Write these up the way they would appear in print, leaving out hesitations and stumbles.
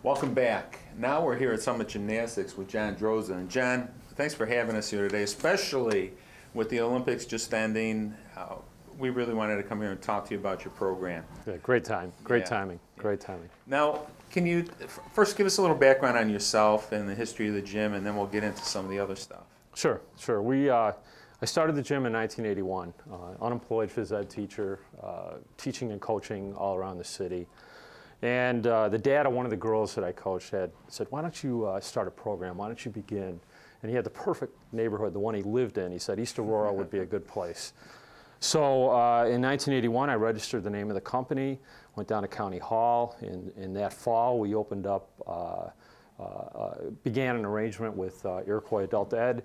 Welcome back. Now we're here at Summit Gymnastics with John Droza. And John, thanks for having us here today, especially with the Olympics just ending. We really wanted to come here and talk to you about your program. Yeah, great timing. Great timing. Now, can you first give us a little background on yourself and the history of the gym, and then we'll get into some of the other stuff. Sure. I started the gym in 1981, unemployed phys ed teacher, teaching and coaching all around the city. And the dad of one of the girls that I coached had said, why don't you start a program? Why don't you begin? And he had the perfect neighborhood, the one he lived in. He said East Aurora would be a good place. So in 1981, I registered the name of the company, went down to County Hall. In that fall, we opened up, began an arrangement with Iroquois Adult Ed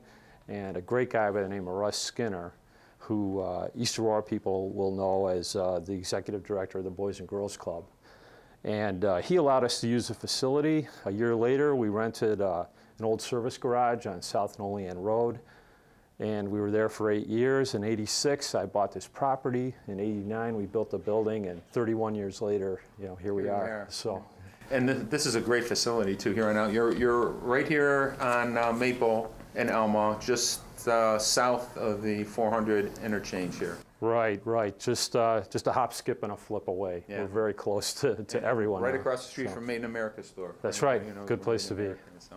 and a great guy by the name of Russ Skinner, who East Aurora people will know as the executive director of the Boys and Girls Club. And he allowed us to use the facility. A year later, we rented an old service garage on South Nolian Road. And we were there for 8 years. In '86, I bought this property. In '89, we built the building, and 31 years later, here we are. So, and this is a great facility too. Here on out, you're right here on Maple and Elma, just south of the 400 interchange here. Right. Just a hop, skip, and a flip away. Yeah. We're very close to everyone. Right now. across the street from Made in America store. That's right. Good place to be. So.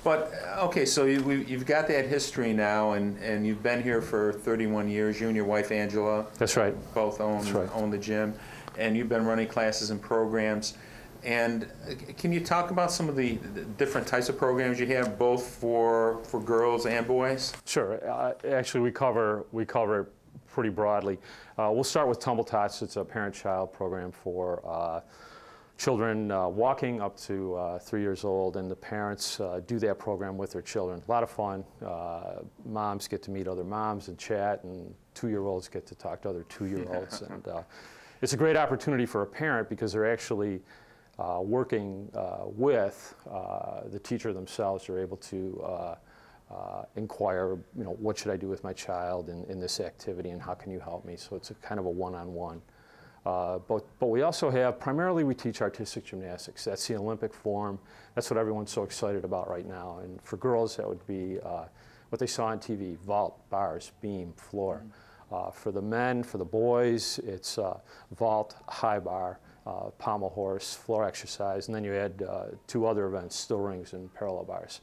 But okay, so you've got that history now, and you've been here for 31 years. You and your wife Angela. That's right. Both own the gym, and you've been running classes and programs. And can you talk about some of the different types of programs you have, both for girls and boys? Sure. Actually, we cover it pretty broadly. We'll start with Tumble Tots. It's a parent-child program for children walking up to 3 years old, and the parents do that program with their children. A lot of fun. Moms get to meet other moms and chat, and 2-year-olds get to talk to other 2-year-olds. And it's a great opportunity for a parent because they're actually working with the teacher themselves. Are able to inquire, what should I do with my child in this activity, and how can you help me? So it's a kind of a one-on-one. But we also have, primarily we teach artistic gymnastics. That's the Olympic form. That's what everyone's so excited about right now. And for girls, that would be what they saw on TV: vault, bars, beam, floor. For the men, for the boys, it's vault, high bar, pommel horse, floor exercise, and then you add 2 other events: still rings and parallel bars.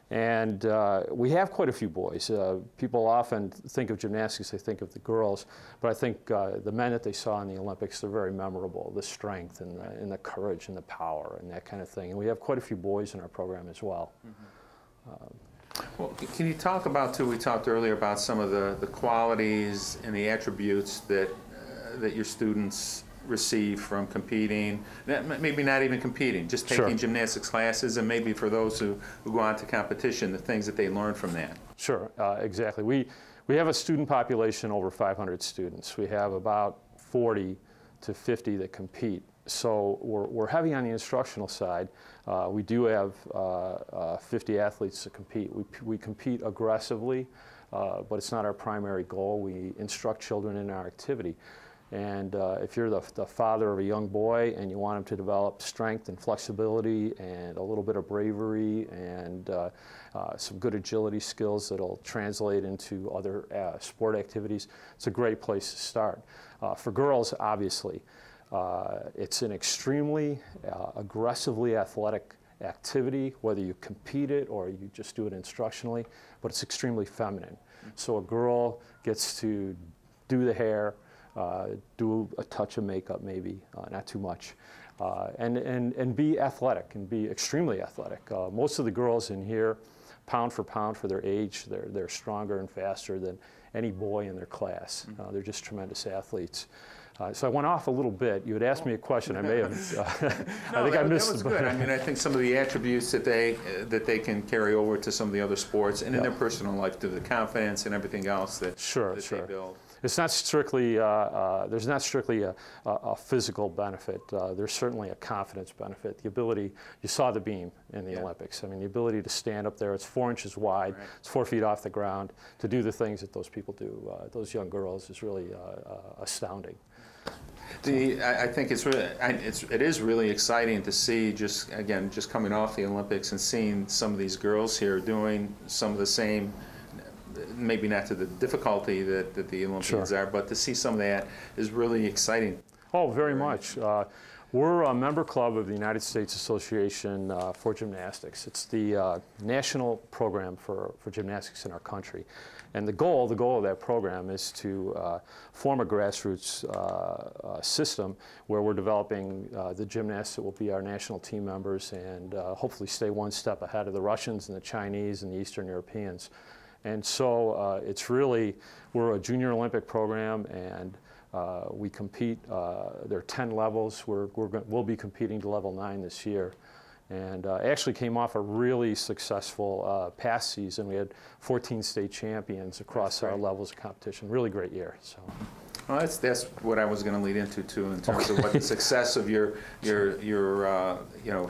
And we have quite a few boys. People often think of gymnastics, they think of the girls, but I think the men that they saw in the Olympics, they're very memorable, the strength and the courage and the power and that kind of thing. And we have quite a few boys in our program as well. Well, can you talk about, too, we talked earlier about some of the qualities and the attributes that your students receive from competing, maybe not even competing, just taking gymnastics classes, and maybe for those who go on to competition, the things that they learn from that. Sure, exactly. We have a student population over 500 students. We have about 40 to 50 that compete. So we're heavy on the instructional side. We do have 50 athletes to compete. We compete aggressively, but it's not our primary goal. We instruct children in our activity. And if you're the father of a young boy and you want him to develop strength and flexibility and a little bit of bravery and some good agility skills that'll translate into other sport activities, it's a great place to start. For girls, obviously, it's an extremely aggressively athletic activity, whether you compete it or you just do it instructionally, but it's extremely feminine. So a girl gets to do the hair, do a touch of makeup maybe, not too much, and be athletic and be extremely athletic. Most of the girls in here, pound for their age, they're stronger and faster than any boy in their class. They're just tremendous athletes. So I went off a little bit. You had asked me a question. I may have. I think I missed. That was good. I mean, I think some of the attributes that they can carry over to some of the other sports and in their personal life, to the confidence and everything else that they build. It's not strictly, there's not strictly a physical benefit. There's certainly a confidence benefit. The ability, you saw the beam in the Olympics. I mean, the ability to stand up there, it's 4 inches wide, it's 4 feet off the ground, to do the things that those people do, those young girls, is really astounding. I think it is really exciting to see, just coming off the Olympics and seeing some of these girls here doing some of the same, maybe not to the difficulty that the Olympians Sure. are, but to see some of that is really exciting. Oh, very much. We're a member club of the United States Association for Gymnastics. It's the national program for gymnastics in our country. And the goal of that program is to form a grassroots system where we're developing the gymnasts that will be our national team members and hopefully stay one step ahead of the Russians and the Chinese and the Eastern Europeans. And so it's really, we're a junior Olympic program, and we compete, there are 10 levels. We'll be competing to level 9 this year. And actually came off a really successful past season. We had 14 state champions across our levels of competition. Really great year. So. Well, that's what I was going to lead into too, in terms of what the success of your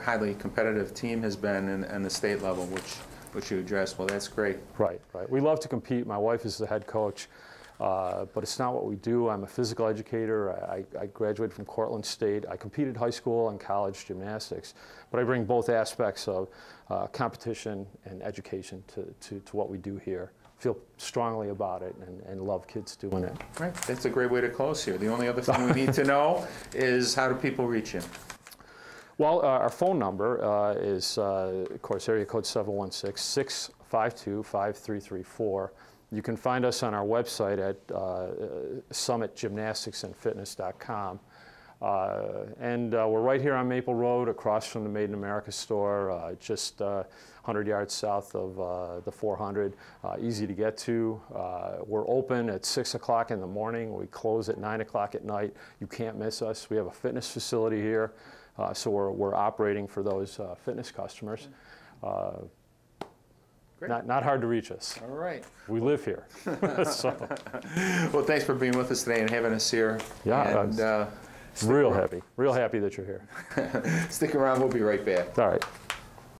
highly competitive team has been in the state level, which you addressed. Well, that's great. Right. We love to compete. My wife is the head coach. But it's not what we do. I'm a physical educator. I graduated from Cortland State. I competed high school and college gymnastics. But I bring both aspects of competition and education to what we do here. Feel strongly about it and love kids doing it. Right. That's a great way to close here. The only other thing we need to know is, how do people reach you? Well, our phone number is, of course, area code 716-652-5334. You can find us on our website at summitgymnasticsandfitness.com. And we're right here on Maple Road, across from the Made in America store, just 100 yards south of the 400. Easy to get to. We're open at 6 o'clock in the morning. We close at 9 o'clock at night. You can't miss us. We have a fitness facility here, so we're operating for those fitness customers. Not hard to reach us. All right. We live here. So. Well, thanks for being with us today and having us here. Yeah, and, real happy that you're here. Stick around. We'll be right back. All right.